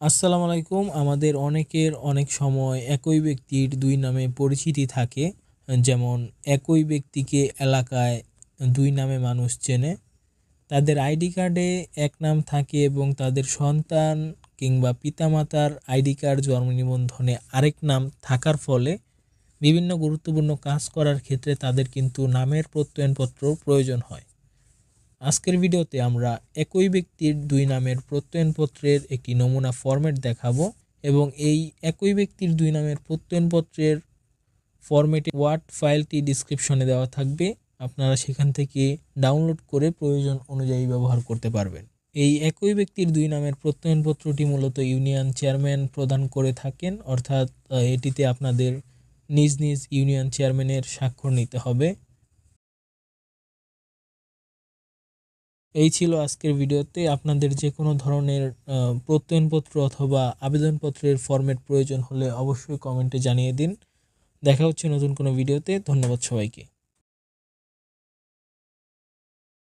আসসালামু আলাইকুম। আমাদের অনেকের অনেক সময় একই ব্যক্তির দুই নামে পরিচিতি থাকে। যেমন একই ব্যক্তিকে এলাকায় দুই নামে মানুষ চেনে। তাদের আইডি কার্ডে এক নাম থাকে এবং তাদের সন্তান কিংবা পিতামাতার আইডি কার্ড জন্ম নিবন্ধনে আরেক নাম থাকার ফলে বিভিন্ন গুরুত্বপূর্ণ কাজ করার ক্ষেত্রে তাদের কিন্তু নামের প্রত্যয়নপত্র প্রয়োজন হয়। আজকের ভিডিওতে আমরা একই ব্যক্তির দুই নামের প্রত্যয়নপত্রের একটি নমুনা ফরম্যাট দেখাবো এবং এই একই ব্যক্তির দুই নামের প্রত্যয়নপত্রের ফরম্যাটে ওয়ার্ড ফাইলটি ডেসক্রিপশনে দেওয়া থাকবে। আপনারা সেখান থেকে ডাউনলোড করে প্রয়োজন অনুযায়ী ব্যবহার করতে পারবেন। এই একই ব্যক্তির দুই নামের প্রত্যয়নপত্রটি মূলত ইউনিয়ন চেয়ারম্যান প্রদান করে থাকেন, অর্থাৎ এটিতে আপনাদের নিজ নিজ ইউনিয়ন চেয়ারম্যানের স্বাক্ষর নিতে হবে। এই ছিল আজকের ভিডিওতে। আপনাদের যে কোনো ধরনের প্রত্যয়নপত্র অথবা আবেদনপত্রের ফরম্যাট প্রয়োজন হলে অবশ্যই কমেন্টে জানিয়ে দিন। দেখা হচ্ছে নতুন কোনো ভিডিওতে। ধন্যবাদ সবাইকে।